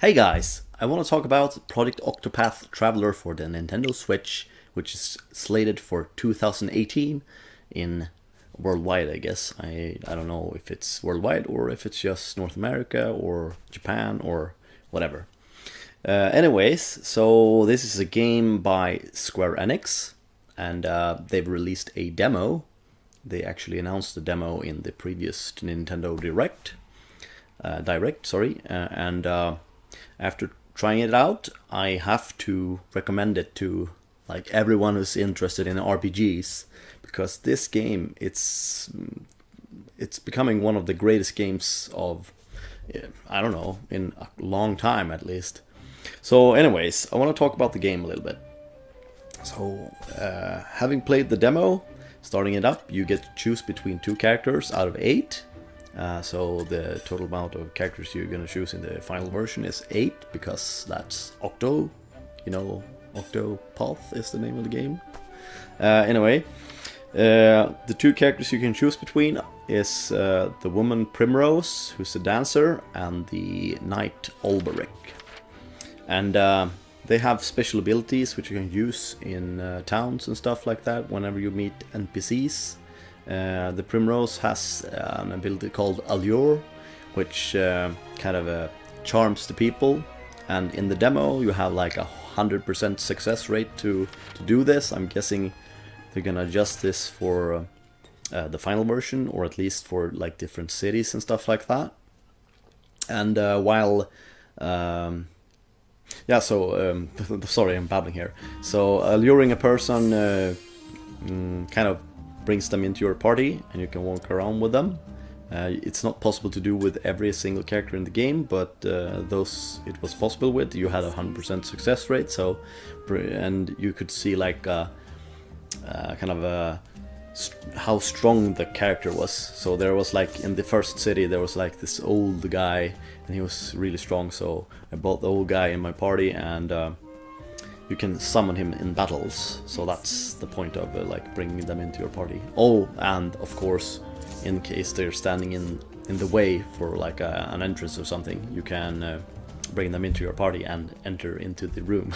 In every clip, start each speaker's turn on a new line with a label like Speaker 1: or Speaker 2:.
Speaker 1: Hey guys, I want to talk about Project Octopath Traveler for the Nintendo Switch, which is slated for 2018 in worldwide, I guess. I don't know if it's worldwide or if it's just North America or Japan or whatever. Anyways, so this is a game by Square Enix, and they've released a demo. They actually announced the demo in the previous Nintendo and after trying it out, I have to recommend it to like everyone who's interested in RPGs, because this game it's becoming one of the greatest games of I don't know, in a long time at least. So anyways, I want to talk about the game a little bit. So having played the demo, starting it up, you get to choose between 2 characters out of 8. So the total amount of characters you're going to choose in the final version is 8, because that's Octo. You know, Octopath is the name of the game. Anyway, the 2 characters you can choose between is the woman Primrose, who's a dancer, and the knight Olberic. And they have special abilities which you can use in towns and stuff like that whenever you meet NPCs. The Primrose has an ability called Allure, which kind of charms the people. And in the demo, you have like 100% success rate to do this. I'm guessing they're gonna adjust this for the final version, or at least for like different cities and stuff like that. And sorry, I'm babbling here. So alluring a person kind of brings them into your party, and you can walk around with them. It's not possible to do with every single character in the game, but those it was possible with. You had a 100% success rate, so and you could see like how strong the character was. So there was like in the first city there was like this old guy, and he was really strong. So I brought the old guy in my party, and you can summon him in battles, so that's the point of like bringing them into your party. Oh, and of course, in case they're standing in the way for like an entrance or something, you can bring them into your party and enter into the room.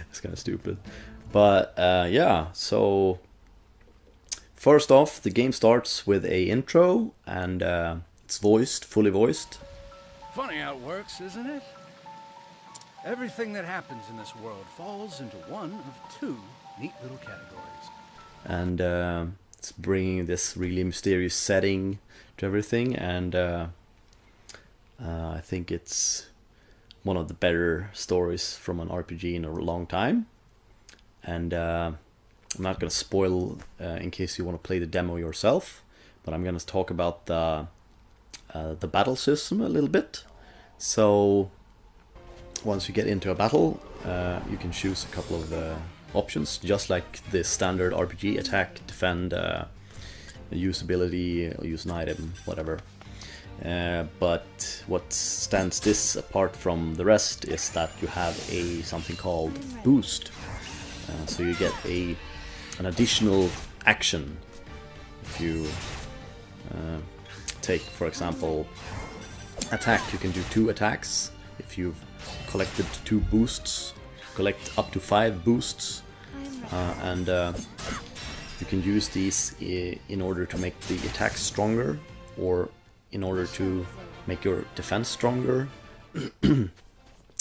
Speaker 1: It's kind of stupid, but yeah. So first off, the game starts with a intro, and it's fully voiced.
Speaker 2: Funny how it works, isn't it? Everything that happens in this world falls into one of 2 neat little categories.
Speaker 1: And it's bringing this really mysterious setting to everything, and I think it's one of the better stories from an RPG in a long time. And I'm not going to spoil in case you want to play the demo yourself, but I'm going to talk about the battle system a little bit. So once you get into a battle, you can choose a couple of options, just like the standard RPG: attack, defend, use ability, use an item, whatever. But what stands this apart from the rest is that you have something called boost. So you get an additional action if you take, for example, attack. You can do 2 attacks if you've collected 2 boosts. Collect up to 5 boosts, and you can use these in order to make the attack stronger, or in order to make your defense stronger.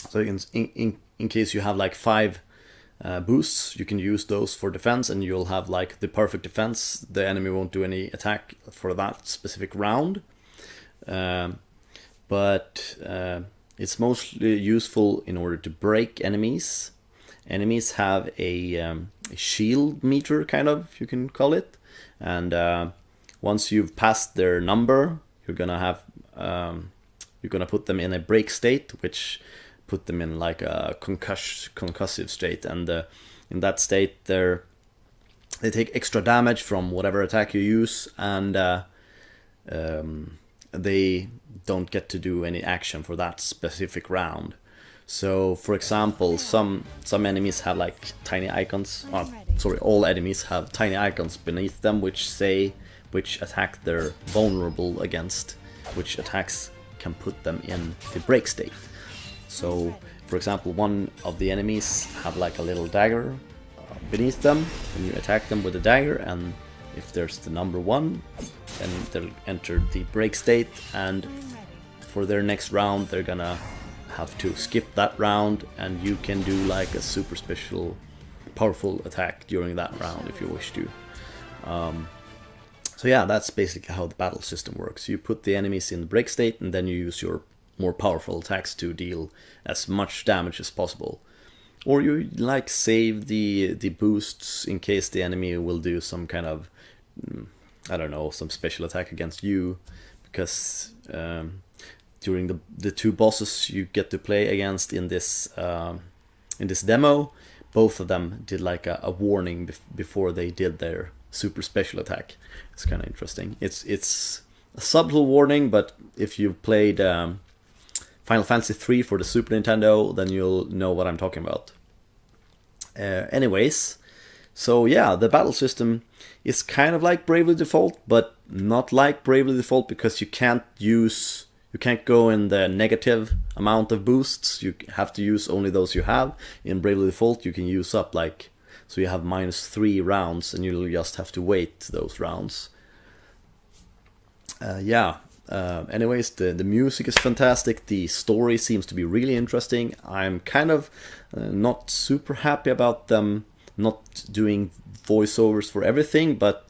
Speaker 1: So in case you have like 5 boosts, you can use those for defense, and you'll have like the perfect defense. The enemy won't do any attack for that specific round, but it's mostly useful in order to break enemies. Enemies have a shield meter, kind of, you can call it. And once you've passed their number, you're gonna put them in a break state, which put them in like a concussive state. And in that state, they take extra damage from whatever attack you use, and they don't get to do any action for that specific round. So, for example, some enemies have like tiny icons. All enemies have tiny icons beneath them, which say which attack they're vulnerable against, which attacks can put them in the break state. So, for example, one of the enemies have like a little dagger beneath them, and you attack them with a dagger, and if there's the number 1, then they'll enter the break state, and for their next round they're gonna have to skip that round, and you can do like a super special powerful attack during that round if you wish to. So yeah, that's basically how the battle system works. You put the enemies in the break state, and then you use your more powerful attacks to deal as much damage as possible. Or you like save the boosts in case the enemy will do some kind of, I don't know, some special attack against you, because during the 2 bosses you get to play against in this demo, both of them did like a warning before they did their super special attack. It's kind of interesting. It's a subtle warning, but if you've played Final Fantasy 3 for the Super Nintendo, then you'll know what I'm talking about. Anyways, so yeah, the battle system is kind of like Bravely Default, but not like Bravely Default, because you can't go in the negative amount of boosts. You have to use only those you have. In Bravely Default you can use up like, so you have -3 rounds, and you'll just have to wait those rounds. Anyways, the music is fantastic. The story seems to be really interesting. I'm kind of not super happy about them not doing voiceovers for everything, but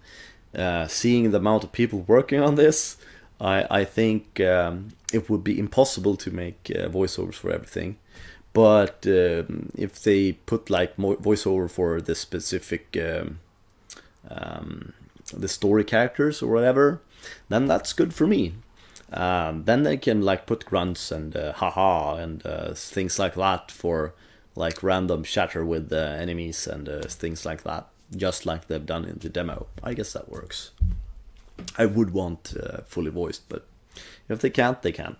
Speaker 1: seeing the amount of people working on this, I think it would be impossible to make voiceovers for everything. But if they put like voiceover for the specific the story characters or whatever, then that's good for me. Then they can like put grunts and haha and things like that for like random chatter with the enemies and things like that, just like they've done in the demo. I guess that works. I would want fully voiced, but if they can't, they can.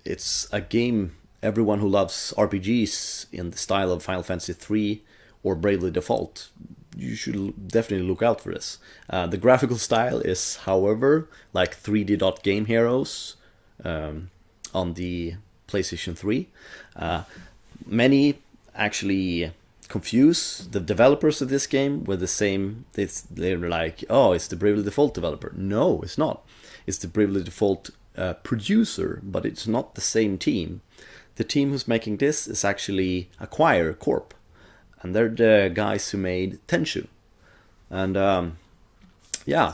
Speaker 1: It's a game everyone who loves RPGs in the style of Final Fantasy 3 or Bravely Default, you should definitely look out for this. The graphical style is, however, like 3D Dot Game Heroes on the PlayStation 3. Many actually confuse the developers of this game with the same. They're like, oh, it's the Bravely Default developer. No, it's not. It's the Bravely Default producer, but it's not the same team. The team who's making this is actually Acquire Corp, and they're the guys who made Tenchu. And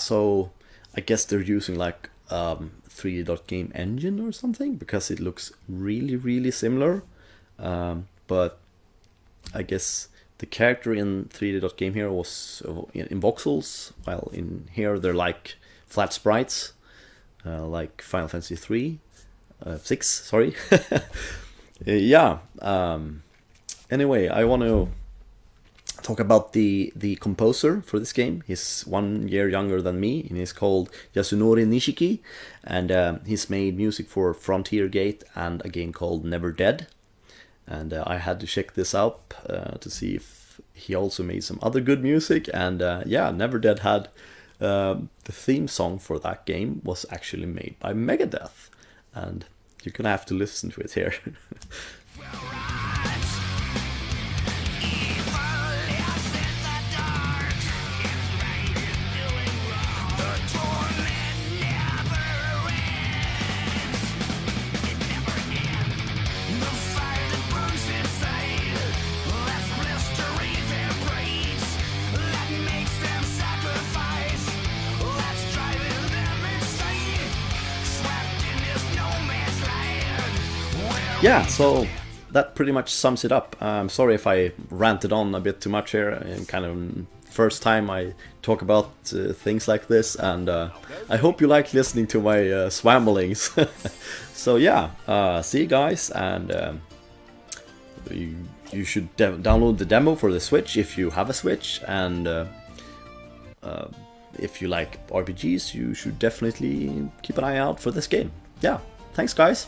Speaker 1: so I guess they're using like 3D Dot Game Engine or something, because it looks really, really similar. But I guess the character in 3D Dot Game Hero was in voxels, while in here they're like flat sprites, like Final Fantasy 6, sorry. Anyway, I want to talk about the composer for this game. He's 1 year younger than me, and he's called Yasunori Nishiki, and he's made music for Frontier Gate and a game called Never Dead. And I had to check this out to see if he also made some other good music. And Never Dead had the theme song for that game was actually made by Megadeth, and you're gonna have to listen to it here. Yeah, so that pretty much sums it up. I'm sorry if I ranted on a bit too much here, and kind of first time I talk about things like this, and I hope you like listening to my swamblings. So yeah, see you guys, and you should download the demo for the Switch if you have a Switch, and if you like RPGs, you should definitely keep an eye out for this game. Yeah, thanks guys!